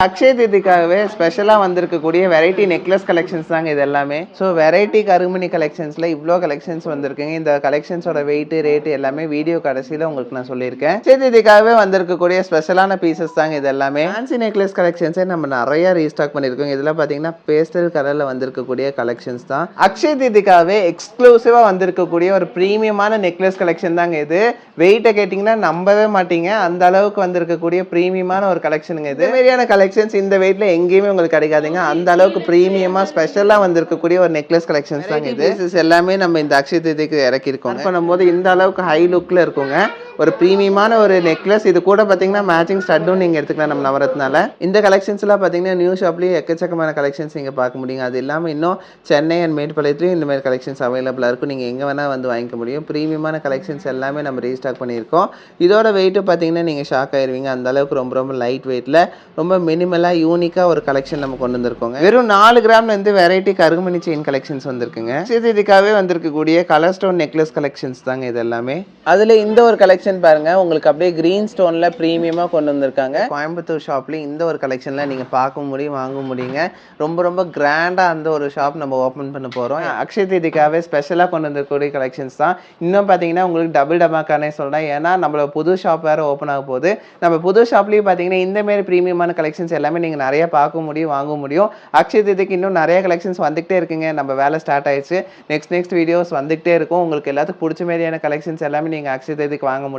அக்ஷய தீதிக்காகவே ஸ்பெஷலாக வந்திருக்கக்கூடிய variety necklace collections தாங்க இது எல்லாமே. ஸோ வெரைட்டி கருமணி கலெக்ஷன்ஸில் இவ்வளோ கலெக்ஷன்ஸ் வந்திருக்குங்க. இந்த கலெக்ஷன்ஸோட வெயிட் ரேட்டு எல்லாமே வீடியோ கடைசியில் உங்களுக்கு நான் சொல்லியிருக்கேன். அக்ஷய தீதிக்காகவே வந்திருக்கக்கூடிய ஸ்பெஷலான பீசஸ் தாங்க இது எல்லாமே. ஃபேன்சி நெக்லஸ் கலெக்ஷன்ஸே நம்ம நிறைய ரீஸ்டாக் பண்ணியிருக்கோம். இதில் பார்த்தீங்கன்னா பேஸ்டல் கலரில் வந்திருக்கக்கூடிய கலெக்ஷன்ஸ் தான். அக்ஷய தீதிக்காகவே எக்ஸ்க்ளூசிவாக வந்திருக்கக்கூடிய ஒரு ப்ரீமியமான நெக்லஸ் கலெக்ஷன் தாங்க இது. வெயிட்டை கேட்டிங்கன்னா நம்பவே மாட்டீங்க, அந்த அளவுக்கு வந்திருக்கக்கூடிய ப்ரீமியமான ஒரு கலெக்ஷனுங்க இது. மாதிரியான கலெக்ஷன்ஸ் இந்த வெயிட்ல எங்கேயுமே உங்களுக்கு கிடைக்காதுங்க. அந்த அளவுக்கு பிரீமியமா ஸ்பெஷலா வந்திருக்கக்கூடிய ஒரு நெக்லஸ் கலெக்ஷன்ஸ் தாங்க இது. எல்லாமே நம்ம இந்த அக்ஷய தீதிக்கு இறக்கி இருக்கோம். பண்ணும்போது இந்த அளவுக்கு ஹை லுக்ல இருக்குங்க. ஒரு பிரீமியமான ஒரு நெக்லஸ். இது கூட பார்த்தீங்கன்னா மேட்சிங் ஸ்டட்டும் நீங்கள் எடுத்துக்கலாம் நம்ம நவரத்னால. இந்த கலெக்ஷன்ஸ்லாம் பார்த்தீங்கன்னா நியூ ஷாப்லேயே எக்கச்சக்கமான கலெக்ஷன்ஸ் நீங்கள் பார்க்க முடியுங்க. அது இல்லாமல் இன்னும் சென்னை அண்ட் மேட்டுப்பாளையத்துலையும் இந்த மாதிரி கலெக்ஷன்ஸ் அவைலபிளாக இருக்கும். நீங்கள் எங்கே வேணால் வந்து வாங்கிக்க முடியும். பிரீமியமான கலெக்ஷன்ஸ் எல்லாமே நம்ம ரீஸ்டாக் பண்ணியிருக்கோம். இதோட வெயிட்டு பார்த்தீங்கன்னா நீங்கள் ஷாக் ஆயிருவீங்க. அந்த அளவுக்கு ரொம்ப ரொம்ப லைட் வெயிட்டில் ரொம்ப மினிமலாக யூனிக்காக ஒரு கலெக்ஷன் நம்ம கொண்டு வந்திருக்கோங்க. வெறும் 4 கிராம்லேருந்து வெரைட்டி கருமணி செயின் கலெக்ஷன்ஸ் வந்திருக்குங்க. இதுக்காகவே வந்திருக்கக்கூடிய கலர் ஸ்டோன் நெக்லஸ் கலெக்ஷன்ஸ் தாங்க இது எல்லாமே. அதில் இந்த ஒரு கலெக்ஷன் பாருங்க, உங்களுக்கு அப்படியே கிரீன் ஸ்டோன்ல பிரீமியமா கொண்டு வந்திருக்காங்க. கோயம்புத்தூர் ஷாப்ல இந்த ஒரு கலெக்ஷன்ல நீங்க பார்க்க முடியும், வாங்க முடியுங்க. ரொம்ப ரொம்ப கிராண்டா அந்த ஒரு ஷாப் நம்ம ஓபன் பண்ண போறோம். அக்ஷய தீதிக்காகவே ஸ்பெஷலா கொண்டு வந்திருக்கக்கூடிய கலெக்ஷன்ஸ் தான். இன்னும் பாத்தீங்கன்னா உங்களுக்கு டபுள் டமாக்கானே சொல்லலாம். ஏன்னா நம்மளோட புது ஷாப் வேற ஓப்பன் ஆக போகுது. நம்ம புது ஷாப்லயும் பாத்தீங்கன்னா இந்த மாதிரி பிரீமியமான கலெக்ஷன்ஸ் எல்லாமே நீங்க நிறைய பார்க்க முடியும், வாங்க முடியும். அக்ஷய தீதிக்கு இன்னும் நிறைய கலெக்ஷன்ஸ் வந்துகிட்டே இருக்குங்க. நம்ம வேலை ஸ்டார்ட் ஆயிடுச்சு. நெக்ஸ்ட் வீடியோஸ் வந்துகிட்டே இருக்கும். உங்களுக்கு எல்லாத்துக்கும் பிடிச்ச மாதிரியான கலெக்ஷன்ஸ் எல்லாமே நீங்க அக்ஷய தீதிக்கு வாங்க முடியும்.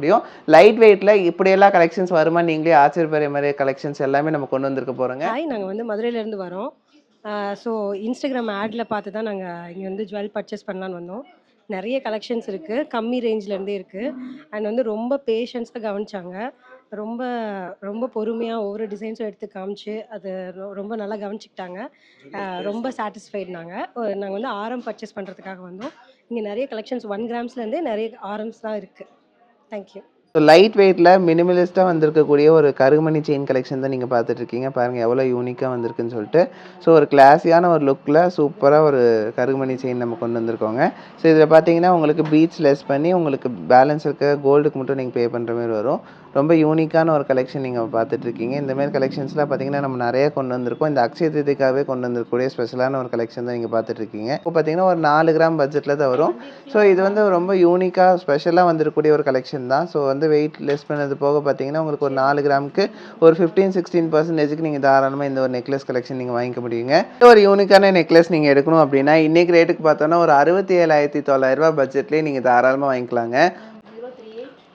லைட் வெயிட்ல இப்படியெல்லாம் கலெக்ஷன்ஸ் வருமா நீங்களே ஆச்சரியப்படுற மாதிரி கலெக்ஷன்ஸ் எல்லாமே நம்ம கொண்டு வந்திருக்க போறோங்க. நாங்கள் வந்து மதுரையிலேருந்து வரோம். ஸோ இன்ஸ்டாகிராம் ஆடில் பார்த்து தான் நாங்கள் இங்கே வந்து ஜுவல் பர்ச்சேஸ் பண்ணலான்னு வந்தோம். நிறைய கலெக்ஷன்ஸ் இருக்குது, கம்மி ரேஞ்சிலேருந்தே இருக்குது. அண்ட் வந்து ரொம்ப பேஷன்ஸாக கவனிச்சாங்க. ரொம்ப ரொம்ப பொறுமையாக ஒவ்வொரு டிசைன்ஸும் எடுத்து காமிச்சு அது ரொம்ப நல்லா கவனிச்சிக்கிட்டாங்க. ரொம்ப சாட்டிஸ்ஃபைட். நாங்கள் வந்து ஆரம் பர்ச்சேஸ் பண்ணுறதுக்காக வந்தோம். இங்கே நிறைய கலெக்ஷன்ஸ் 1 கிராம்ஸ்லேருந்தே நிறைய ஆரம்ஸ் தான் இருக்குது. தேங்க்யூ. லைட் வெயிட்ல மினிமலிஸ்டா வந்திருக்கக்கூடிய ஒரு கருமணி செயின் கலெக்ஷன் தான் நீங்க பார்த்துட்டு இருக்கீங்க. பாருங்க எவ்வளவு யூனிக்கா வந்திருக்குன்னு சொல்லிட்டு. ஸோ ஒரு கிளாஸியான ஒரு லுக்ல சூப்பரா ஒரு கருமணி செயின் நம்ம கொண்டு வந்திருக்கோங்க. ஸோ இதில் பார்த்தீங்கன்னா உங்களுக்கு பீட்ஸ் லெஸ் பண்ணி உங்களுக்கு பேலன்ஸ் இருக்க கோல்டுக்கு மட்டும் நீங்கள் பே பண்ணுற மாதிரி வரும். ரொம்ப யூனிக்கான ஒரு கலெக்ஷன் நீங்கள் பார்த்துட்டு இருக்கீங்க. இந்த மாதிரி கலெக்ஷன்ஸ்லாம் பார்த்தீங்கன்னா நம்ம நிறைய கொண்டு வந்திருக்கோம். இந்த அக்ஷய தீதிக்காகவே கொண்டு வந்திருக்கக்கூடிய ஸ்பெஷலான ஒரு கலெக்ஷன் தான் நீங்கள் பார்த்துட்டு இருக்கீங்க. இப்போ பார்த்தீங்கன்னா ஒரு 4 கிராம் பட்ஜெட்டில் தான் வரும். ஸோ இது வந்து ரொம்ப யூனிக்காக ஸ்பெஷலாக வந்திருக்கக்கூடிய ஒரு கலெக்ஷன் தான். ஸோ வந்து வெயிட் லெஸ் பண்ணது போக பார்த்தீங்கன்னா உங்களுக்கு ஒரு 4 கிராமுக்கு ஒரு 15-16% நீங்கள் தாராளமாக இந்த ஒரு நெக்லஸ் கலெக்ஷன் நீங்கள் வாங்கிக்க முடியுங்க. ஒரு யூனிக்கான நெக்லஸ் நீங்கள் எடுக்கணும் அப்படின்னா இன்னைக்கு ரேட்டுக்கு பார்த்தோன்னா ஒரு 67,900 பட்ஜெட்லேயே நீங்கள் தாராளமாக வாங்கிக்கலாங்க.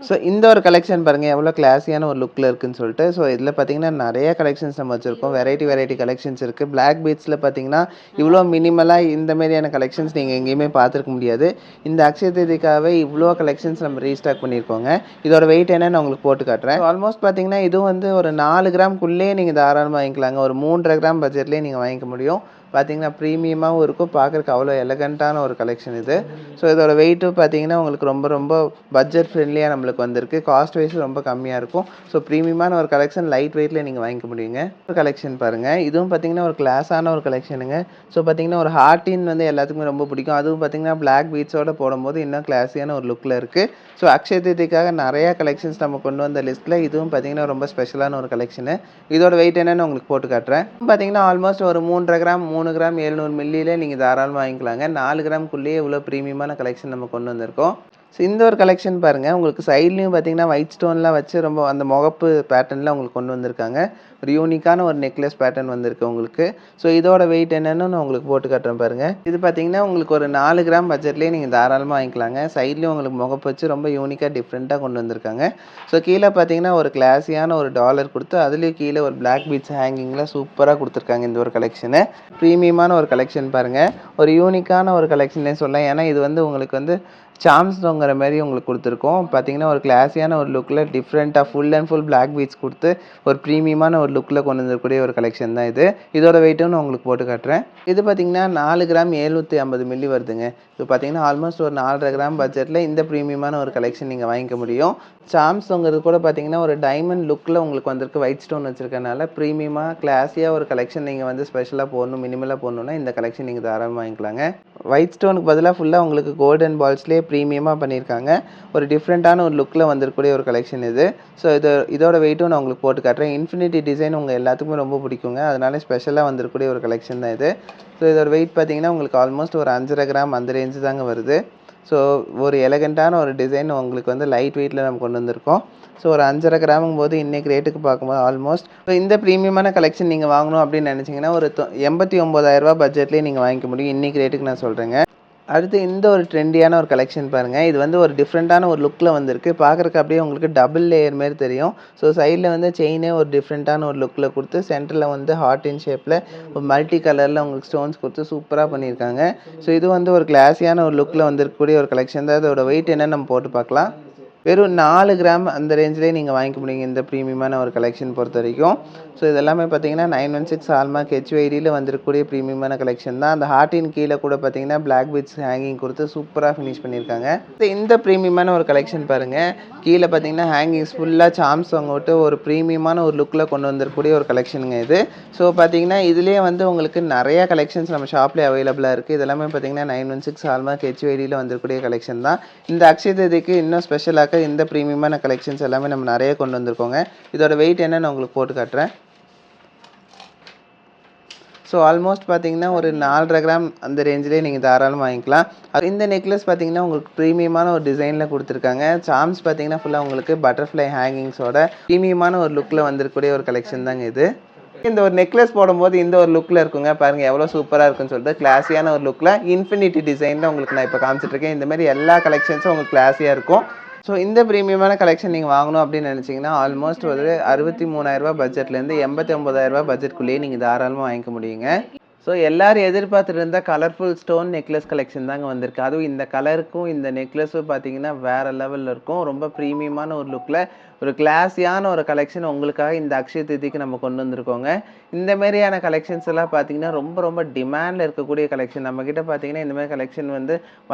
ஸோ இந்த ஒரு கலெக்ஷன் பாருங்கள் எவ்வளோ கிளாஸியான ஒரு லுக்கில் இருக்குன்னு சொல்லிட்டு. ஸோ இதில் பார்த்தீங்கன்னா நிறைய கலெக்ஷன்ஸ் நம்ம வச்சுருக்கோம். வெரைட்டி கலெக்ஷன்ஸ் இருக்குது. பிளாக் பீட்ஸில் பார்த்தீங்கன்னா இவ்வளோ மினிமலாக இந்த மாதிரியான கலெக்ஷன்ஸ் நீங்கள் எங்கேயுமே பார்த்துருக்க முடியாது. இந்த அக்ஷய தீதிக்காகவே இவ்வளோ கலெக்ஷன்ஸ் நம்ம ரீஸ்டாக் பண்ணியிருக்கோங்க. இதோட வெயிட் என்னன்னு உங்களுக்கு போட்டு காட்டுறேன். ஆல்மோஸ்ட் பார்த்தீங்கன்னா இதுவும் வந்து ஒரு 4 கிராம்குள்ளேயே நீங்கள் தாராளமாக வாங்கிக்கலாங்க. ஒரு 3.5 கிராம் பட்ஜெட்லேயே நீங்கள் வாங்கிக்க முடியும். பார்த்தீங்கன்னா ப்ரீமியமாகவும் இருக்கும், பார்க்குறக்கு அவ்வளோ எலகண்ட்டான ஒரு கலெக்ஷன் இது. ஸோ இதோட வெயிட்டும் பார்த்தீங்கன்னா உங்களுக்கு ரொம்ப ரொம்ப பட்ஜெட் ஃப்ரெண்ட்லியாக நம்மளுக்கு வந்திருக்கு. காஸ்ட் வைஸ் ரொம்ப கம்மியாக இருக்கும். ஸோ ப்ரீமியமான ஒரு கலெக்ஷன் லைட் வெயிட்டில் நீங்கள் வாங்கிக்க முடியுங்க. ஒரு கலெக்ஷன் பாருங்கள், இதுவும் பார்த்தீங்கன்னா ஒரு கிளாஸான ஒரு கலெக்ஷனுங்க. ஸோ பார்த்தீங்கன்னா ஒரு ஹார்டின் வந்து எல்லாத்துக்குமே ரொம்ப பிடிக்கும். அதுவும் பார்த்தீங்கன்னா பிளாக் பீட்ஸோட போடும்போது இன்னும் கிளாஸியான ஒரு லுக்கில் இருக்குது. ஸோ அக்ஷய தீதிக்காக நிறையா கலெக்ஷன்ஸ் நம்ம கொண்டு வந்த லிஸ்ட்டில் இதுவும் பார்த்தீங்கன்னா ரொம்ப ஸ்பெஷலான ஒரு கலெக்ஷனு. இதோட வெயிட் என்னன்னு உங்களுக்கு போட்டு காட்டுறேன். பார்த்தீங்கன்னா ஆல்மோஸ்ட் ஒரு 3.5 கிராம் 3 கிராம் 700 மில்லியில் நீங்கள் தாராளமாக வாங்கிக்கலாங்க. 4 கிராம்குள்ளேயே இவ்வளோ ப்ரீமியமான கலெக்ஷன் நம்ம கொண்டு வந்திருக்கோம். ஸோ இந்த ஒரு கலெக்ஷன் பாருங்கள், உங்களுக்கு சைட்லேயும் பார்த்தீங்கன்னா ஒயிட் ஸ்டோன்லாம் வச்சு ரொம்ப அந்த முகப்பு பேட்டர்னில் உங்களுக்கு கொண்டு வந்திருக்காங்க. ஒரு யூனிக்கான ஒரு நெக்லஸ் பேட்டர்ன் வந்திருக்கு உங்களுக்கு. ஸோ இதோட வெயிட் என்னன்னு நான் உங்களுக்கு போட்டு காட்டுறேன் பாருங்கள். இது பார்த்தீங்கன்னா உங்களுக்கு ஒரு 4 கிராம் பட்ஜெட்லேயே நீங்கள் தாராளமாக வாங்கிக்கலாங்க. சைட்லேயும் உங்களுக்கு முகப்பு வச்சு ரொம்ப யூனிக்காக டிஃப்ரெண்ட்டாக கொண்டு வந்திருக்காங்க. ஸோ கீழே பார்த்தீங்கன்னா ஒரு கிளாஸியான ஒரு டாலர் கொடுத்து அதுலேயும் கீழே ஒரு பிளாக் பீட்ஸ் ஹேங்கிங்கில் சூப்பராக கொடுத்துருக்காங்க. இந்த ஒரு கலெக்ஷனு ப்ரீமியமான ஒரு கலெக்ஷன் பாருங்கள். ஒரு யூனிக்கான ஒரு கலெக்ஷனே சொல்லலாம். ஏன்னா இது வந்து உங்களுக்கு வந்து சாம்ஸ் தொங்குற மாதிரி உங்களுக்கு கொடுத்துருக்கோம். பார்த்தீங்கன்னா ஒரு கிளாஸியான ஒரு லுக்கில் டிஃப்ரெண்ட்டாக full and full black beads கொடுத்து ஒரு ப்ரீமியமான ஒரு லுக்கில் கொண்டு வந்துருக்கூடிய ஒரு கலெக்ஷன் தான் இது. இதோட வெயிட்டும் நான் உங்களுக்கு போட்டு காட்டுறேன். இது பார்த்தீங்கன்னா 4 கிராம் 750 மில்லி வருதுங்க. இது பார்த்தீங்கன்னா ஆல்மோஸ்ட் ஒரு 4.5 கிராம் பட்ஜெட்டில் இந்த ப்ரீமியமான ஒரு கலெக்ஷன் நீங்கள் வாங்கிக்க முடியும். சாம்ஸ்ங்கிறது கூட பார்த்தீங்கன்னா ஒரு டைமண்ட் லுக்கில் உங்களுக்கு வந்திருக்கு. ஒயிட் ஸ்டோன் வச்சுருக்கனால ப்ரீமியமாக கிளாஸியாக ஒரு கலெக்ஷன் நீங்கள் வந்து ஸ்பெஷலாக போடணும், மினிமலாக போடணுன்னா இந்த கலெக்ஷன் நீங்கள் தாராளமாக வாங்கிக்கலாங்க. ஒயிட் ஸ்டோனுக்கு பதிலாக ஃபுல்லாக உங்களுக்கு கோல்டன் பால்ஸ்லேயே ப்ரீமியமாக பண்ணியிருக்காங்க. ஒரு டிஃப்ரெண்ட்டான ஒரு லுக்கில் வந்திருக்கக்கூடிய ஒரு கலெக்ஷன் இது. ஸோ இதோட வெயிட்டும் நான் உங்களுக்கு போட்டு காட்டுறேன். இன்ஃபினிட்டி டிசைன் உங்கள் எல்லாத்துக்குமே ரொம்ப பிடிக்குங்க. அதனால ஸ்பெஷலாக வந்திருக்கக்கூடிய ஒரு கலெக்ஷன் தான் இது. ஸோ இதோட வெயிட் பார்த்தீங்கன்னா உங்களுக்கு ஆல்மோஸ்ட் ஒரு 5.5 கிராம் அந்த ரேஞ்சு தாங்க வருது. ஸோ ஒரு எலகண்ட்டான ஒரு டிசைன் உங்களுக்கு வந்து லைட் வெயிட்டில் நம்ம கொண்டு வந்திருக்கோம். ஸோ ஒரு 5.5 கிராமுங்கும் போது இன்றைக்கி ரேட்டுக்கு பார்க்கும்போது ஆல்மோஸ்ட் ஸோ இந்த ப்ரீமியமான கலெக்ஷன் நீங்கள் வாங்கணும் அப்படின்னு நினச்சிங்கன்னா ஒரு 89,000 பட்ஜெட்லேயே நீங்கள் வாங்கிக்க முடியும். இன்றைக்கி ரேட்டுக்கு நான் சொல்கிறேங்க. அடுத்து இந்த ஒரு ட்ரெண்டியான ஒரு கலெக்ஷன் பாருங்கள். இது வந்து ஒரு டிஃப்ரெண்ட்டான ஒரு லுக்கில் வந்திருக்கு. பார்க்குறக்கு அப்படியே உங்களுக்கு டபுள் லேயர் மாரி தெரியும். ஸோ சைடில் வந்து செயினே ஒரு டிஃப்ரெண்ட்டான ஒரு லுக்கில் கொடுத்து சென்டரில் வந்து ஹார்ட் இன் ஷேப்பில் ஒரு மல்டி கலரில் உங்களுக்கு ஸ்டோன்ஸ் கொடுத்து சூப்பராக பண்ணியிருக்காங்க. ஸோ இது வந்து ஒரு கிளாஸியான ஒரு லுக்கில் வந்திருக்கக்கூடிய ஒரு கலெக்ஷன் தான். அதோட வெயிட் என்னன்னு நம்ம போட்டு பார்க்கலாம். வெறும் 4 கிராம் அந்த ரேஞ்சிலே நீங்கள் வாங்கிக்க முடியுங்க இந்த ப்ரீமியமான ஒரு கலெக்ஷன் பொறுத்த வரைக்கும். ஸோ இதெல்லாமே பார்த்தீங்கன்னா 916 ஹால்மார்க் HYDயில் வந்திருக்கக்கூடிய ப்ரீமியமான கலெக்ஷன் தான். அந்த ஹார்ட்டின் கீழே கூட பார்த்தீங்கன்னா பிளாக் பீட்ஸ் ஹேங்கிங் கொடுத்து சூப்பராக ஃபினிஷ் பண்ணியிருக்காங்க. இந்த ப்ரீமியமான ஒரு கலெக்ஷன் பாருங்கள். கீழே பார்த்தீங்கன்னா ஹேங்கிங்ஸ் ஃபுல்லாக சாம்ஸ் வாங்க விட்டு ஒரு ப்ரீமியமான ஒரு லுக்கில் கொண்டு வந்திருக்கக்கூடிய ஒரு கலெக்ஷனுங்க இது. ஸோ பார்த்தீங்கன்னா இதுலேயே வந்து உங்களுக்கு நிறையா கலெக்ஷன்ஸ் நம்ம ஷாப்லேயே அவைலபிளாக இருக்குது. இதெல்லாமே பார்த்தீங்கன்னா 916 ஹால்மார்க் HYDயில் வந்திருக்கக்கூடிய கலெக்ஷன் தான். இந்த அக்ஷய திருதிக்கு இன்னும் ஸ்பெஷலாக இந்த ப்ரீமியமான கலெக்ஷன்ஸ் எல்லாமே நம்ம நிறைய கொண்டு வந்திருக்கோங்க. இதோட வெயிட் என்னன்னு உங்களுக்கு போட்டு காட்டுறேன். ஸோ ஆல்மோஸ்ட் பார்த்தீங்கன்னா ஒரு 4.5 கிராம் அந்த ரேஞ்சிலே நீங்கள் தாராளமாக வாங்கிக்கலாம். இந்த நெக்லஸ் பார்த்தீங்கன்னா உங்களுக்கு ப்ரீமியமான ஒரு டிசைனில் கொடுத்துருக்காங்க. சாம்ஸ் பார்த்தீங்கன்னா ஃபுல்லாக உங்களுக்கு பட்டர்ஃப்ளை ஹேங்கிங்ஸோட ப்ரீமியமான ஒரு லுக்கில் வந்திருக்கக்கூடிய ஒரு கலெக்ஷன் தாங்க இது. இந்த ஒரு நெக்லஸ் போடும்போது இந்த ஒரு லுக்கில் இருக்குங்க. பாருங்கள் எவ்வளோ சூப்பராக இருக்குன்னு சொல்லிட்டு கிளாஸியான ஒரு லுக்கில் இன்ஃபினிட்டி டிசைனில் உங்களுக்கு நான் இப்போ காமிச்சிட்ருக்கேன். இந்த மாதிரி எல்லா கலெக்ஷன்ஸும் உங்களுக்கு கிளாஸியாக இருக்கும். ஸோ இந்த ப்ரீமியமான கலெக்ஷன் நீங்கள் வாங்கணும் அப்படின்னு நினச்சிங்கன்னா ஆல்மோஸ்ட் ஒரு 63,000 பட்ஜெட்லேருந்து 89,000 பட்ஜெட்குள்ளேயே நீங்கள் தாராளமாக வாங்கிக்க முடியுங்க. ஸோ எல்லோரும் எதிர்பார்த்துட்டு இருந்த கலர்ஃபுல் ஸ்டோன் நெக்லஸ் கலெக்ஷன் தாங்க வந்திருக்கு. அதுவும் இந்த கலருக்கும் இந்த நெக்லஸும் பார்த்தீங்கன்னா வேறு லெவலில் இருக்கும். ரொம்ப ப்ரீமியமான ஒரு லுக்கில் ஒரு கிளாஸியான ஒரு கலெக்ஷன் உங்களுக்காக இந்த அக்ஷய திருதிக்கு நம்ம கொண்டு வந்திருக்கோங்க. இந்த மாதிரியான கலெக்ஷன்ஸ் எல்லாம் பார்த்தீங்கன்னா ரொம்ப ரொம்ப டிமாண்டில் இருக்கக்கூடிய கலெக்ஷன். நம்மக்கிட்ட பார்த்தீங்கன்னா இந்த மாதிரி கலெக்ஷன்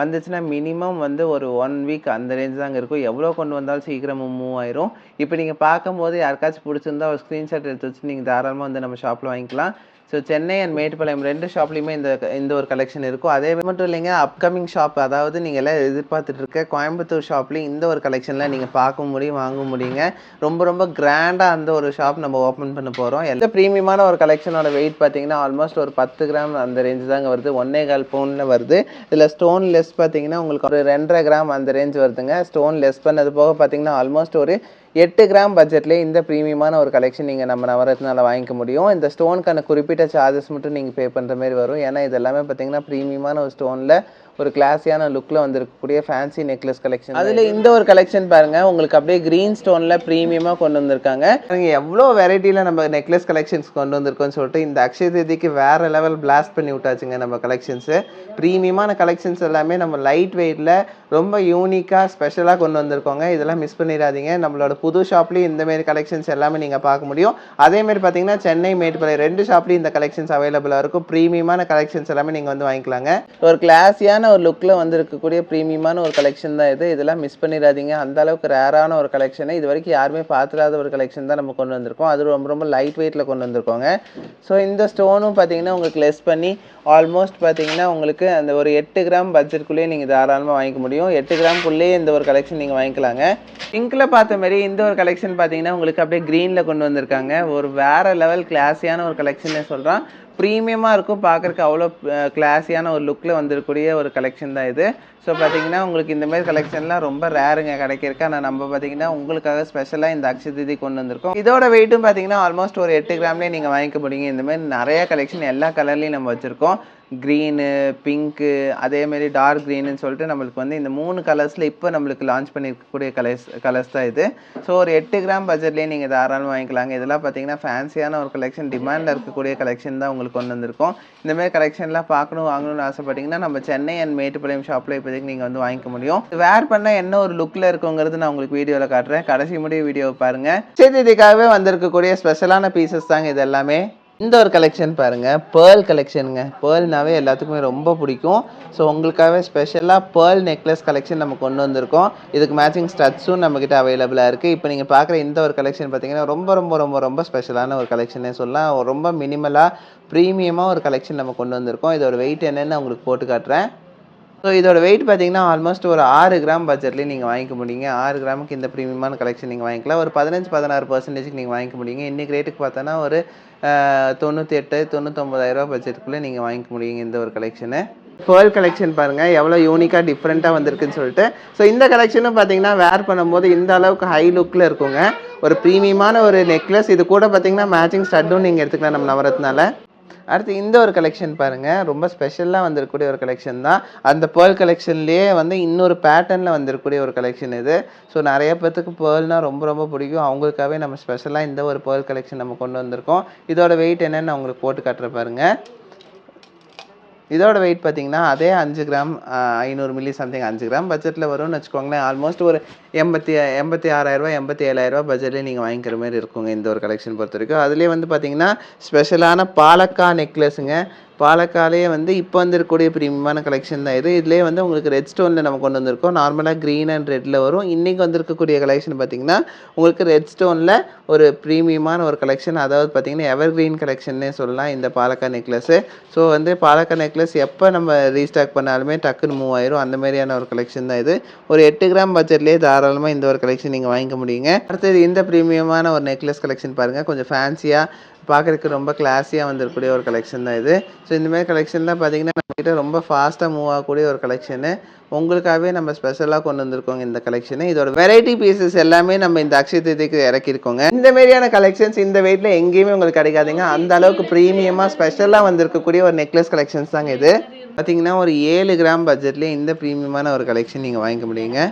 வந்துச்சுன்னா மினிமம் வந்து ஒரு 1 வீக் அந்த ரேஞ்ச் தாங்க இருக்கும். எவ்வளோ கொண்டு வந்தாலும் சீக்கிரமாக மூவ் ஆயிரும். இப்போ நீங்கள் பார்க்கும்போது யாருக்காச்சும் பிடிச்சிருந்தா ஒரு ஸ்க்ரீன்ஷாட் எடுத்து வச்சு நீங்கள் தாராளமாக வந்து நம்ம ஷாப்பில் வாங்கிக்கலாம். ஸோ சென்னை அண்ட் மேட்டுப்பாளையம் 2 ஷாப்லேயுமே இந்த ஒரு கலெக்ஷன் இருக்கும். அதே மட்டும் இல்லைங்க, அப்கமிங் ஷாப் அதாவது நீங்கள் எல்லாம் எதிர்பார்த்துட்டு இருக்க கோயம்புத்தூர் ஷாப்லேயும் இந்த ஒரு கலெக்ஷனில் நீங்கள் பார்க்க முடியும், வாங்க முடியுங்க. ரொம்ப ரொம்ப கிராண்டாக அந்த ஒரு ஷாப் நம்ம ஓப்பன் பண்ண போகிறோம். எந்த ப்ரீமியமான ஒரு கலெக்ஷனோட வெயிட் பார்த்தீங்கன்னா ஆல்மோஸ்ட் ஒரு 10 கிராம் அந்த ரேஞ்சு தாங்க வருது. 1.25 பவுனில் வருது. இதில் ஸ்டோன் லெஸ் பார்த்தீங்கன்னா உங்களுக்கு ஒரு 2.5 கிராம் அந்த ரேஞ்ச் வருதுங்க. ஸ்டோன் லெஸ் பண்ணது போக பார்த்தீங்கன்னா ஆல்மோஸ்ட் ஒரு 8 கிராம் பட்ஜெட்லேயே இந்த ப்ரீமியமான ஒரு கலெக்ஷன் நீங்கள் நம்ம நவரத்னால வாங்கிக்க முடியும். இந்த ஸ்டோனுக்கான குறிப்பிட்ட சார்ஜஸ் மட்டும் நீங்கள் பே பண்ணுற மாதிரி வரும். ஏன்னா இது எல்லாமே பார்த்தீங்கன்னா ப்ரீமியமான ஒரு ஸ்டோனில் ஒரு கிளாஸியான லுக்கில் வந்திருக்கக்கூடிய ஃபேன்சி நெக்லஸ் கலெக்ஷன். அதில் இந்த ஒரு கலெக்ஷன் பாருங்கள், உங்களுக்கு அப்படியே க்ரீன் ஸ்டோனில் ப்ரீமியமாக கொண்டு வந்திருக்காங்க. நீங்கள் எவ்வளோ வெரைட்டியில் நம்ம நெக்லஸ் கலெக்ஷன்ஸ் கொண்டு வந்திருக்கோம்னு சொல்லிட்டு இந்த அக்ஷய திருதிக்கு வேறு லெவல் பிளாஸ்ட் பண்ணி விட்டாச்சுங்க நம்ம கலெக்ஷன்ஸு. ப்ரீமியமான கலெக்ஷன்ஸ் எல்லாமே நம்ம லைட் வெயிட்டில் ரொம்ப யூனிக்காக ஸ்பெஷலாக கொண்டு வந்திருக்கோங்க. இதெல்லாம் மிஸ் பண்ணிடாதீங்க. நம்மளோட புது ஷாப்லேயும் இந்தமாரி கலெக்ஷன்ஸ் எல்லாமே நீங்கள் பார்க்க முடியும். அதேமாரி பார்த்தீங்கன்னா சென்னை மேட்டுப்பாளையம் 2 ஷாப்லேயும் இந்த கலெக்ஷன்ஸ் அவைலபிளாக இருக்கும். ப்ரீமியமான கலெக்ஷன்ஸ் எல்லாமே நீங்கள் வந்து வாங்கிக்கலாங்க. ஒரு கிளாஸியான ஒரு லுக்கில் வந்திருக்கக்கூடிய ப்ரீமியமான ஒரு கலெக்ஷன் தான் இது. இதெல்லாம் மிஸ் பண்ணிடாதீங்க. அந்த அளவுக்கு ரேரான ஒரு கலெக்ஷனை இது வரைக்கும் யாருமே பார்த்துடாத ஒரு கலெக்ஷன் தான் நம்ம கொண்டு வந்திருக்கோம். அது ரொம்ப ரொம்ப லைட் வெயிட்டில் கொண்டு வந்திருக்கோங்க. ஸோ இந்த ஸ்டோனும் பார்த்தீங்கன்னா உங்களுக்கு லெஸ் பண்ணி ஆல்மோஸ்ட் பார்த்தீங்கன்னா உங்களுக்கு அந்த ஒரு 8 கிராம் பட்ஜெட்குள்ளேயே நீங்கள் தாராளமாக வாங்கிக்க முடியும். 8 கிராம்குள்ளேயே இந்த ஒரு கலெக்ஷன் நீங்கள் வாங்கிக்கலாங்க. பிங்க்கில் பார்த்த மாதிரி இந்த ஒரு கலெக்ஷன் பார்த்தீங்கன்னா உங்களுக்கு அப்படியே க்ரீனில் கொண்டு வந்திருக்காங்க. ஒரு வேறு லெவல் கிளாஸியான ஒரு கலெக்ஷனே சொல்கிறான். ப்ரீமியமாக இருக்கும், பார்க்குறக்கு அவ்வளோ கிளாஸியான ஒரு லுக்கில் வந்திருக்கக்கூடிய ஒரு கலெக்ஷன் தான் இது. ஸோ பார்த்தீங்கன்னா உங்களுக்கு இந்தமாரி கலெக்ஷன்லாம் ரொம்ப ரேருங்க கிடைக்கிறக்கா. நான் நம்ம பார்த்தீங்கன்னா உங்களுக்காக ஸ்பெஷலாக இந்த அக்ஷய திருதி கொண்டு வந்திருக்கோம். இதோட வெயிட்டும் பார்த்தீங்கன்னா ஆல்மோஸ்ட் ஒரு 8 கிராம்லேயே நீங்கள் வாங்கிக்க முடியுங்க. இந்தமாதிரி நிறைய கலெக்ஷன் எல்லா கலர்லேயும் நம்ம வச்சுருக்கோம். க்ரீனு, பிங்க்கு, அதேமாரி டார்க் க்ரீனுன்னு சொல்லிட்டு நம்மளுக்கு இந்த 3 கலர்ஸில் இப்போ நம்மளுக்கு லான்ச் பண்ணியிருக்கக்கூடிய கலர்ஸ் தான் இது. ஸோ ஒரு 8 கிராம் பட்ஜெட்லேயே நீங்கள் தாராளமாக வாங்கிக்கலாங்க. இதெல்லாம் பார்த்தீங்கன்னா ஃபேன்சியான ஒரு கலெக்ஷன், டிமாண்டில் இருக்கக்கூடிய கலெக்ஷன் தான் உங்களுக்கு கொண்டு வந்திருக்கோம். இந்தமாதிரி கலெக்ஷன்லாம் பார்க்கணும், வாங்கணும்னு ஆசைப்பட்டீங்கன்னா நம்ம சென்னை அண்ட் மேட்டுப்பாளையம் ஷாப்பில் இப்போதைக்கு நீங்கள் வாங்கிக்க முடியும். வேர் பண்ணால் என்ன ஒரு லுக்கில் இருக்குங்கிறது நான் உங்களுக்கு வீடியோவில் காட்டுறேன். கடைசி முடிவு வீடியோவை பாருங்கள். சரி, இதுக்காகவே வந்திருக்கக்கூடிய ஸ்பெஷலான பீசஸ் தாங்க இது எல்லாமே. இந்த ஒரு கலெக்ஷன் பாருங்கள், பேர்ல் கலெக்ஷனுங்க. பேர்ல்னாவே எல்லாத்துக்குமே ரொம்ப பிடிக்கும். ஸோ உங்களுக்காகவே ஸ்பெஷலாக பேர்ல் நெக்லஸ் கலெக்ஷன் நம்ம கொண்டு வந்திருக்கோம். இதுக்கு மேட்சிங் ஸ்டட்ஸும் நம்மக்கிட்ட அவைலபிளாக இருக்குது. இப்போ நீங்கள் பார்க்குற இந்த ஒரு கலெக்ஷன் பார்த்தீங்கன்னா ரொம்ப ரொம்ப ரொம்ப ரொம்ப ஸ்பெஷலான ஒரு கலெக்ஷனே சொல்லலாம். ரொம்ப மினிமலாக ப்ரீமியமாக ஒரு கலெக்ஷன் நம்ம கொண்டு வந்திருக்கோம். இதோட வெயிட் என்னென்னு உங்களுக்கு போட்டு காட்டுறேன். ஸோ இதோட வெயிட் பார்த்தீங்கன்னா ஆல்மோஸ்ட் ஒரு 6 கிராம் பட்ஜெட்லேயே நீங்கள் வாங்கிக்க முடியுங்க. 6 கிராமுக்கு இந்த ப்ரீமியமான கலெக்ஷன் நீங்கள் வாங்கிக்கலாம். ஒரு 15-16% நீங்கள் வாங்கிக்க முடியுங்க. இன்றைக்கி ரேட்டுக்கு பார்த்தோன்னா ஒரு 98,000-99,000 பட்ஜெட்டுக்குள்ளே நீங்கள் வாங்கிக்க முடியுங்க இந்த ஒரு கலெக்ஷனு. பேர்ல் கலெக்ஷன் பாருங்கள் எவ்வளோ யூனிக்காக டிஃப்ரெண்ட்டாக வந்திருக்குன்னு சொல்லிட்டு. ஸோ இந்த கலெக்ஷனும் பார்த்தீங்கன்னா வேர் பண்ணும்போது இந்த அளவுக்கு ஹை லுக்கில் இருக்குங்க. ஒரு ப்ரீமியமான ஒரு நெக்லஸ், இது கூட பார்த்தீங்கன்னா மேட்சிங் ஸ்டட்டும் நீங்கள் எடுத்துக்கலாம் நம்ம நவரத்னால. அடுத்து இந்த ஒரு கலெக்ஷன் பாருங்கள், ரொம்ப ஸ்பெஷலாக வந்திருக்கக்கூடிய ஒரு கலெக்ஷன் தான். அந்த பேர்ல் கலெக்ஷன்லேயே வந்து இன்னொரு பேட்டர்னில் வந்திருக்கக்கூடிய ஒரு கலெக்ஷன் இது. ஸோ நிறைய பேர்த்துக்கு பேர்ல்னால் ரொம்ப ரொம்ப பிடிக்கும். அவங்களுக்காகவே நம்ம ஸ்பெஷலாக இந்த ஒரு பேர்ல் கலெக்ஷன் நம்ம கொண்டு வந்திருக்கோம். இதோட வெயிட் என்னென்னு நான் உங்களுக்கு போட்டு காட்டுறேன் பாருங்கள். இதோட வெயிட் பார்த்தீங்கன்னா அதே 5 கிராம் 500 மில்லி சம்திங் 5 கிராம் பட்ஜெட்டில் வரும்னு வச்சுக்கோங்களேன். ஆல்மோஸ்ட் ஒரு 86,000 87,000 பட்ஜெட்லேயே நீங்கள் வாங்கிக்கிற மாதிரி இருக்குங்க இந்த ஒரு கலெக்ஷன் பொறுத்த வரைக்கும். அதுலேயே வந்து பார்த்தீங்கன்னா ஸ்பெஷலான பாலக்கா நெக்லஸுங்க. பாலக்காலேயே வந்து இப்போ வந்துருக்கக்கூடிய ப்ரீமியமான கலெக்ஷன் தான் இது. இதுலேயே வந்து உங்களுக்கு ரெட் ஸ்டோனில் நம்ம கொண்டு வந்திருக்கோம். நார்மலாக க்ரீன் அண்ட் ரெட்டில் வரும். இன்றைக்கி வந்திருக்கக்கூடிய கலெக்ஷன் பார்த்திங்கன்னா உங்களுக்கு ரெட் ஸ்டோனில் ஒரு ப்ரீமியமான ஒரு கலெக்ஷன். அதாவது பார்த்திங்கன்னா எவர் க்ரீன் கலெக்ஷன்னே சொல்லலாம் இந்த பாலக்கா நெக்லஸ்ஸு. ஸோ வந்து பாலக்கா நெக்லஸ் எப்போ நம்ம ரீஸ்டாக் பண்ணாலுமே டக்குன்னு மூவ் ஆயிரும். அந்த மாதிரியான ஒரு கலெக்ஷன் தான் இது. ஒரு 8 கிராம் பட்ஜெட்லேயே தாராளமாக இந்த ஒரு கலெக்ஷன் நீங்கள் வாங்கிக்க முடியுங்க. அடுத்தது இந்த ப்ரீமியமான ஒரு நெக்லஸ் கலெக்ஷன் பாருங்கள். கொஞ்சம் ஃபேன்சியாக பார்க்குறதுக்கு ரொம்ப கிளாஸியாக வந்திருக்கக்கூடிய ஒரு கலெக்ஷன் தான் இது. ஸோ இந்தமாதிரி கலெக்ஷன்லாம் பார்த்திங்கன்னா நம்மக்கிட்ட ரொம்ப ஃபாஸ்ட்டாக மூவ் ஆகக்கூடிய ஒரு கலெக்ஷனு. உங்களுக்காகவே நம்ம ஸ்பெஷலாக கொண்டு வந்திருக்கோங்க இந்த கலெக்ஷனு. இதோட வெரைட்டி பீசஸ் எல்லாமே நம்ம இந்த அக்ஷய திருதிக்கு இறக்கியிருக்கோங்க. இந்த மாதிரியான கலெக்ஷன்ஸ் இந்த வெயிட்டில் எங்கேயுமே உங்களுக்கு கிடைக்காதுங்க. அந்த அளவுக்கு ப்ரீமியமாக ஸ்பெஷலாக வந்திருக்கக்கூடிய ஒரு நெக்லஸ் கலெக்ஷன்ஸ் தாங்க இது. பார்த்திங்கன்னா ஒரு 7 கிராம் பட்ஜெட்லேயே இந்த ப்ரீமியமான ஒரு கலெக்ஷன் நீங்கள் வாங்கிக்க முடியுங்க.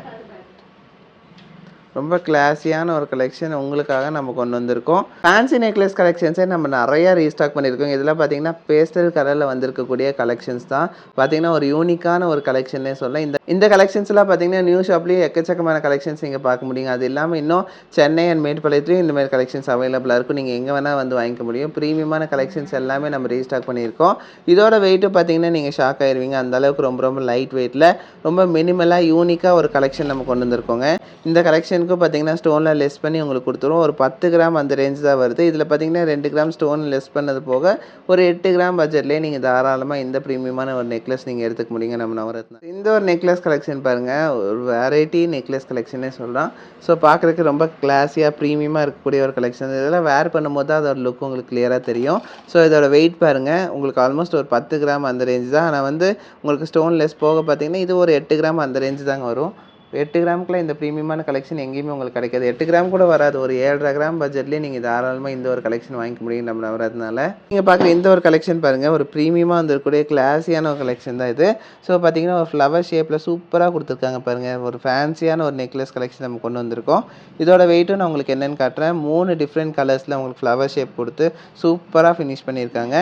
ரொம்ப கிளாஸியான ஒரு கலெக்ஷன் உங்களுக்காக நம்ம கொண்டு வந்திருக்கோம். ஃபேன்சி நெக்லஸ் கலெக்ஷன்ஸே நம்ம நிறையா ரீஸ்டாக் பண்ணியிருக்கோம். இதெல்லாம் பார்த்தீங்கன்னா பேஸ்டல் கலரில் வந்திருக்கக்கூடிய கலெக்ஷன்ஸ் தான். பார்த்தீங்கன்னா ஒரு யூனிக்கான ஒரு கலெக்ஷன்னே சொல்லலாம். இந்த கலெக்ஷன்ஸ்லாம் பார்த்தீங்கன்னா நியூ ஷாப்லேயே எக்கச்சக்கமான கலெக்ஷன்ஸ் நீங்கள் பார்க்க முடியுங்க. அது இல்லாமல் இன்னும் சென்னை அண்ட் மேட்டுப்பாளையத்துலேயும் இந்த மாதிரி கலெக்ஷன்ஸ் அவைலபிளாக இருக்கும். நீங்கள் எங்கே வேணால் வந்து வாங்கிக்க முடியும். ப்ரீமியமான கலெக்ஷன்ஸ் எல்லாமே நம்ம ரீஸ்டாக் பண்ணியிருக்கோம். இதோட வெயிட்டு பார்த்தீங்கன்னா நீங்கள் ஷாக் ஆயிடுவீங்க. அந்தளவுக்கு ரொம்ப ரொம்ப லைட் வெயிட்டில் ரொம்ப மினிமலாக யூனிக்காக ஒரு கலெக்ஷன் நம்ம கொண்டு வந்திருக்கோங்க. இந்த கலெக்ஷனுக்கு பார்த்தீங்கன்னா ஸ்டோனில் லெஸ் பண்ணி உங்களுக்கு கொடுத்துருவோம். ஒரு 10 கிராம் அந்த ரேஞ்ச் தான் வருது. இதில் பார்த்தீங்கன்னா 2 கிராம் ஸ்டோன் லெஸ் பண்ணது போக ஒரு 8 கிராம் பட்ஜெட்லேயே நீங்கள் தாராளமாக இந்த ப்ரீமியமான ஒரு நெக்லஸ் நீங்கள் எடுத்துக்க முடியுங்க நம்ம நவரத்னா. இந்த ஒரு நெக்லஸ் கலெக்ஷன் பாருங்கள், ஒரு வெரைட்டி நெக்லஸ் கலெக்ஷனே சொல்லலாம். ஸோ பார்க்குறதுக்கு ரொம்ப கிளாஸியாக ப்ரீமியமாக இருக்கக்கூடிய ஒரு கலெக்ஷன். இதெல்லாம் வேர் பண்ணும்போது தான் அதோட லுக் உங்களுக்கு கிளியராக தெரியும். ஸோ இதோட வெயிட் பாருங்கள், உங்களுக்கு ஆல்மோஸ்ட் ஒரு 10 கிராம் அந்த ரேஞ்ச் தான். ஆனால் வந்து உங்களுக்கு ஸ்டோன் லெஸ் போக பார்த்தீங்கன்னா இது ஒரு 8 கிராம் அந்த ரேஞ்சு தாங்க வரும். 8 கிராமுக்குலாம் இந்த ப்ரீமியமான கலெக்ஷன் எங்கேயுமே உங்களுக்கு கிடைக்காது. 8 கிராம் கூட வராது. ஒரு 7.5 கிராம் பட்ஜெட்லேயே நீங்கள் தாராளமாக இந்த ஒரு கலெக்ஷன் வாங்கிக்க முடியும் நம்ம நவரத்னால. நீங்கள் பார்க்குற இந்த ஒரு கலெக்ஷன் பாருங்கள், ஒரு ப்ரீமியமாக வந்துருக்கக்கூடிய கிளாஸியான ஒரு கலெக்ஷன் தான் இது. ஸோ பார்த்தீங்கன்னா ஒரு ஃப்ளவர் ஷேப்பில் சூப்பராக கொடுத்துருக்காங்க பாருங்கள். ஒரு ஃபேன்சியான ஒரு நெக்லஸ் கலெக்ஷன் நம்ம கொண்டு வந்திருக்கோம். இதோட வெயிட்டும் நான் உங்களுக்கு என்னென்னு காட்டுறேன். 3 டிஃப்ரெண்ட் கலர்ஸில் உங்களுக்கு ஃப்ளவர் ஷேப் கொடுத்து சூப்பராக ஃபினிஷ் பண்ணியிருக்காங்க.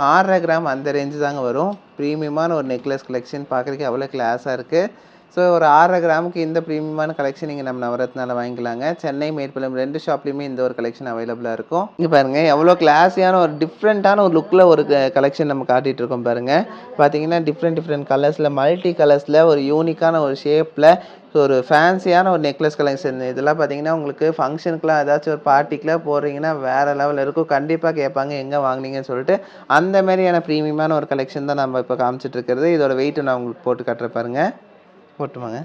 6.5 கிராம் அந்த ரேஞ்சு தாங்க வரும். ப்ரீமியமான ஒரு நெக்லஸ் கலெக்ஷன் பார்க்குறதுக்கு அவ்வளோ கிளாஸாக இருக்குது. ஸோ ஒரு 6.5 கிராமுக்கு இந்த ப்ரீமியமான கலெக்ஷன் நீங்கள் நம்ம நவரத்னால வாங்கிக்கலாங்க. சென்னை மேட்டுப்பாளையம் 2 ஷாப்லேயுமே இந்த ஒரு கலெக்ஷன் அவைலபிளாக இருக்கும். இங்கே பாருங்கள் எவ்வளோ கிளாஸியான ஒரு டிஃப்ரெண்ட்டான ஒரு லுக்கில் ஒரு கலெக்ஷன் நம்ம காட்டிகிட்டு இருக்கோம் பாருங்கள். பார்த்தீங்கன்னா டிஃப்ரெண்ட் கலர்ஸில் மல்டி கலர்ஸில் ஒரு யூனிக்கான ஒரு ஷேப்பில் ஒரு ஃபேன்சியான ஒரு நெக்லஸ் கலெக்ஷன். இதெல்லாம் பார்த்தீங்கன்னா உங்களுக்கு ஃபங்க்ஷனுக்குலாம் ஏதாச்சும் ஒரு பார்ட்டிக்கெலாம் போடுறீங்கன்னா வேறு லெவலில் இருக்கும். கண்டிப்பாக கேட்பாங்க எங்கே வாங்கினீங்கன்னு சொல்லிட்டு. அந்த மாதிரியான ப்ரீமியமான ஒரு கலெக்ஷன் தான் நம்ம இப்போ காமிச்சிட்டு இருக்கிறது. இதோட வெயிட்டு நான் உங்களுக்கு போட்டு காட்டுறேன் பாருங்கள். போட்டுமாங்க.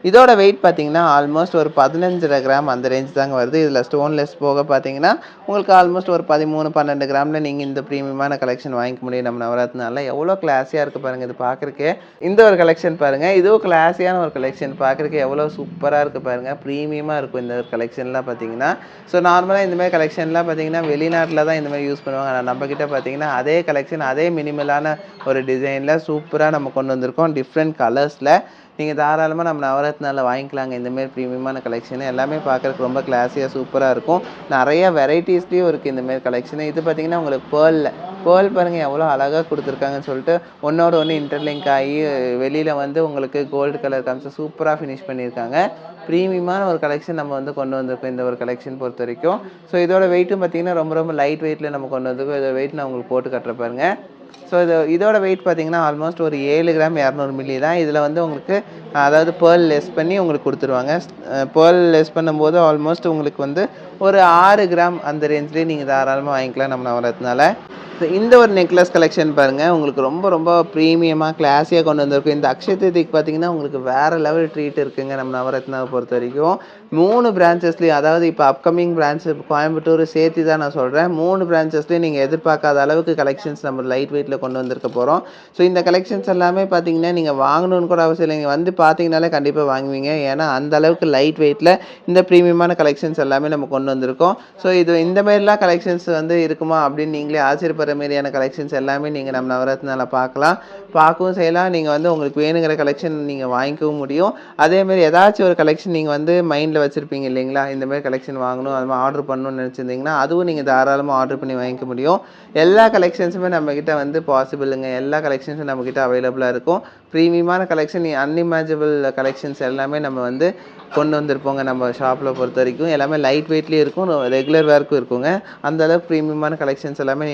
இதோட வெயிட் பார்த்தீங்கன்னா ஆல்மோஸ்ட் ஒரு 15.5 கிராம் அந்த ரேஞ்ச் தாங்க வருது. இதில் ஸ்டோன்லெஸ் போக பார்த்தீங்கன்னா உங்களுக்கு ஆல்மோஸ்ட் ஒரு 13-12 கிராமில் நீங்கள் இந்த ப்ரீமியமான கலெக்ஷன் வாங்கிக்க முடியும் நம்ம நவரத்னால. எவ்வளோ கிளாஸியாக இருக்குது பாருங்கள். இது பார்க்குறக்கே இந்த ஒரு கலெக்ஷன் பாருங்கள், இதுவும் கிளாஸியான ஒரு கலெக்ஷன். பார்க்குறக்கு எவ்வளோ சூப்பராக இருக்குது பாருங்கள். ப்ரீமியமாக இருக்கும் இந்த ஒரு கலெக்ஷன்லாம் பார்த்தீங்கன்னா. ஸோ நார்மலாக இந்தமாதிரி கலெக்ஷன்லாம் பார்த்தீங்கன்னா வெளிநாட்டில் தான் இந்தமாதிரி யூஸ் பண்ணுவாங்க. ஆனால் நம்மக்கிட்ட பார்த்தீங்கன்னா அதே கலெக்ஷன் அதே மினிமலான ஒரு டிசைனில் சூப்பராக நம்ம கொண்டு வந்திருக்கோம். டிஃப்ரெண்ட் கலர்ஸில் நீங்கள் தாராளமாக நம்ம நவரத்னால வாங்கிக்கலாங்க. இந்தமாரி ப்ரீமியமான கலெக்ஷனு எல்லாமே பார்க்குறதுக்கு ரொம்ப கிளாஸியாக சூப்பராக இருக்கும். நிறைய வெரைட்டிஸ்லேயும் இருக்குது இந்தமாரி கலெக்ஷனு. இது பார்த்திங்கன்னா உங்களுக்கு பேர்ல் பாருங்கள் எவ்வளோ அழகாக கொடுத்துருக்காங்கன்னு சொல்லிட்டு ஒன்றோட ஒன்று இன்டர்லிங்க் ஆகி வெளியில் வந்து உங்களுக்கு கோல்டு கலர் காமிச்சு சூப்பராக ஃபினிஷ் பண்ணியிருக்காங்க. ப்ரீமியமான ஒரு கலெக்ஷன் நம்ம வந்து கொண்டு வந்திருக்கோம் இந்த ஒரு கலெக்ஷன் பொறுத்த வரைக்கும். ஸோ இதோட வெயிட்டும் பார்த்திங்கன்னா ரொம்ப ரொம்ப லைட் வெயிட்டில் நம்ம கொண்டு வந்திருக்கோம். இதோட வெயிட் நான் உங்களுக்கு போட்டு கட்டுற பாருங்க. ஸோ இதோட வெயிட் பார்த்திங்கன்னா ஆல்மோஸ்ட் ஒரு 7 கிராம் 200 மில்லி தான். இதில் வந்து உங்களுக்கு அதாவது பேர்ல் லெஸ் பண்ணி உங்களுக்கு கொடுத்துருவாங்க. பேர்ல் லெஸ் பண்ணும்போது ஆல்மோஸ்ட் உங்களுக்கு வந்து ஒரு 6 கிராம் அந்த ரேஞ்சிலே நீங்கள் தாராளமாக வாங்கிக்கலாம் நம்ம நவரத்னால. ஸோ இந்த ஒரு நெக்லஸ் கலெக்ஷன் பாருங்கள், உங்களுக்கு ரொம்ப ரொம்ப ப்ரீமியமாக கிளாஸியாக கொண்டு வந்திருக்கும். இந்த அக்ஷய திருதிக்கு பார்த்தீங்கன்னா உங்களுக்கு வேறு லெவல் ட்ரீட் இருக்குங்க நம்ம நவரத்னாவை பொறுத்த வரைக்கும். 3 பிரான்ச்சஸ்லேயும், அதாவது இப்போ அப்கமிங் பிரான்ச் கோயம்புத்தூர் சேர்த்து தான் நான் சொல்கிறேன், 3 பிரான்ச்சஸ்லேயும் நீங்கள் எதிர்பார்க்காத அளவுக்கு கலெக்ஷன்ஸ் நம்ம லைட் வெயிட்டில் கொண்டு வந்திருக்க போகிறோம். ஸோ இந்த கலெக்ஷன்ஸ் எல்லாமே பார்த்தீங்கன்னா நீங்கள் வாங்கணும்னு கூட அவசியம் இல்லை, நீங்கள் வந்து பார்த்தீங்கனாலே கண்டிப்பாக வாங்குவீங்க. ஏன்னா அந்த அளவுக்கு லைட் வெயிட்டில் இந்த ப்ரீமியமான கலெக்ஷன்ஸ் எல்லாமே நம்ம கொண்டு வந்திருக்கோம். ஸோ இது இந்த மாதிரிலாம் கலெக்ஷன்ஸ் வந்து இருக்குமா அப்படின்னு நீங்களே ஆச்சரியப்படுற மாதிரியான கலெக்ஷன்ஸ் எல்லாமே நீங்கள் நம்ம நவரத்னாவில் பார்க்கவும் செய்யலாம். நீங்கள் வந்து உங்களுக்கு வேணுங்கிற கலெக்ஷன் நீங்கள் வாங்கிக்கவும் முடியும். அதேமாதிரி ஏதாச்சும் ஒரு கலெக்ஷன் நீங்கள் வந்து மைண்டில் வச்சுருப்பீங்க இல்லைங்களா, இந்தமாதிரி கலெக்ஷன் வாங்கணும், அது மாதிரி ஆர்டர் பண்ணணும்னு நினச்சிருந்தீங்கன்னா அதுவும் நீங்கள் தாராளமாக ஆர்டர் பண்ணி வாங்கிக்க முடியும். எல்லா கலெக்ஷன்ஸுமே நம்மக்கிட்ட வந்து பாசிபிளுங்க. எல்லா கலெக்ஷன்ஸும் நம்மக்கிட்ட அவைலபிளாக இருக்கும். ப்ரீமியமான கலெக்ஷன், அன்இமேஜினபிள் கலெக்ஷன்ஸ் எல்லாமே நம்ம வந்து கொண்டு வந்திருப்போங்க நம்ம ஷாப்பில் பொறுத்த வரைக்கும். எல்லாமே லைட் வெயிட்லேயும் இருக்கும், ரெகுலர் வேர்க்கும் இருக்குங்க. அந்தளவுக்கு ப்ரீமியமான கலெக்ஷன்ஸ் எல்லாமே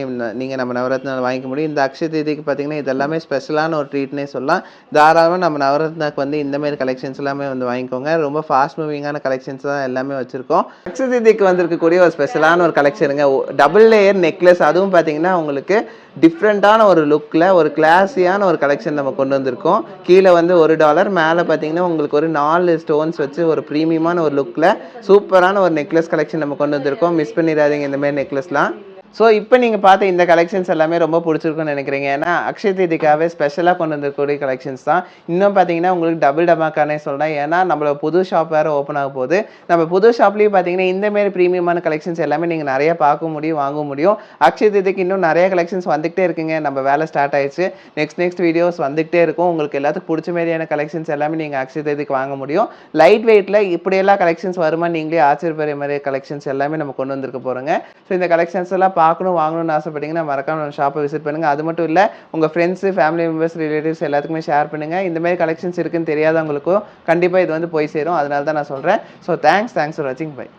நீங்கள் நம்ம நவரத்னாவில் வாங்கிக்க முடியும். இந்த அக்ஷய திருதிக்கு பார்த்தீங்கன்னா இது எல்லாமே ஸ்பெஷலான ஒரு ட்ரீட்னே சொல்லலாம். தாராளமாக நம்ம நவரத்னாக்கு வந்து இந்தமாரி கலெக்ஷன்ஸ் எல்லாமே வந்து வாங்கிக்கோங்க. ரொம்ப ஃபாஸ்ட் மூவிங்கான கலெக்ஷன்ஸ் தான் எல்லாமே வச்சுருக்கோம். அக்ஷய திருதிக்கு வந்திருக்கக்கூடிய ஒரு ஸ்பெஷலான ஒரு கலெக்ஷனுங்க, டபுள் லேயர் நெக்லஸ். அதுவும் பார்த்தீங்கன்னா உங்களுக்கு டிஃப்ரெண்ட்டான ஒரு லுக்கில் ஒரு கிளாஸியான ஒரு கலெக்ஷன் நம்ம கொண்டு வந்திருக்கோம். கீழே வந்து $1, மேலே பார்த்தீங்கன்னா உங்களுக்கு ஒரு 4 ஸ்டோன்ஸ் வச்சு ஒரு ப்ரீமியமான ஒரு லுக்கில் சூப்பரான ஒரு நெக்லஸ் கலெக்ஷன் நம்ம கொண்டு வந்திருக்கோம். மிஸ் பண்ணிடாதீங்க இந்தமாரி நெக்லஸ்லாம். ஸோ இப்போ நீங்கள் பார்த்த இந்த கலெக்ஷன்ஸ் எல்லாமே ரொம்ப பிடிச்சிருக்குன்னு நினைக்கிறீங்க. ஏன்னா அக்ஷய திருதிக்காகவே ஸ்பெஷலாக கொண்டு வந்திருக்கக்கூடிய கலெக்ஷன்ஸ் தான். இன்னும் பார்த்தீங்கன்னா உங்களுக்கு டபுள் டமாக்கானே சொல்லலாம். ஏன்னா நம்மளோட புது ஷாப் வேறு ஓப்பன் ஆக போகுது. நம்ம புது ஷாப்லேயும் பார்த்தீங்கன்னா இந்தமாரி ப்ரீமியமான கலெக்ஷன்ஸ் எல்லாமே நீங்கள் நிறைய பார்க்க முடியும், வாங்க முடியும். அக்ஷய திருதிக்கு இன்னும் நிறைய கலெக்ஷன்ஸ் வந்துகிட்டே இருக்குங்க. நம்ம வேலை ஸ்டார்ட் ஆயிடுச்சு. நெக்ஸ்ட் வீடியோஸ் வந்துகிட்டே இருக்கும். உங்களுக்கு எல்லாத்துக்கும் பிடிச்ச மாதிரியான கலெக்ஷன்ஸ் எல்லாமே நீங்கள் அக்ஷய திருதிக்கு வாங்க முடியும். லைட் வெயிட்டில் இப்படியெல்லாம் கலெக்ஷன்ஸ் வருமா நீங்களே ஆச்சரியப்படுற மாதிரி கலெக்ஷன்ஸ் எல்லாமே நம்ம கொண்டு வந்திருக்க போகிறோங்க. ஸோ இந்த கலெக்ஷன்ஸ் எல்லாம் பார்க்கணும், வாங்கணும்னு ஆசைப்பட்டீங்கன்னா மறக்காம நம்ம ஷாப்பை விசிட் பண்ணுங்கள். அது மட்டும் இல்லை, உங்கள் ஃப்ரெண்ட்ஸு, ஃபேமிலி மெம்பர்ஸ், ரிலேட்டிவ்ஸ் எல்லாத்துக்குமே ஷேர் பண்ணுங்கள். இந்த மாதிரி கலெக்ஷன்ஸ் இருக்குன்னு தெரியாதவங்களுக்கும் கண்டிப்பாக இது வந்து போய் சேரும். அதனால தான் நான் சொல்கிறேன். ஸோ தேங்க்ஸ் ஃபார் வாட்சிங். பை.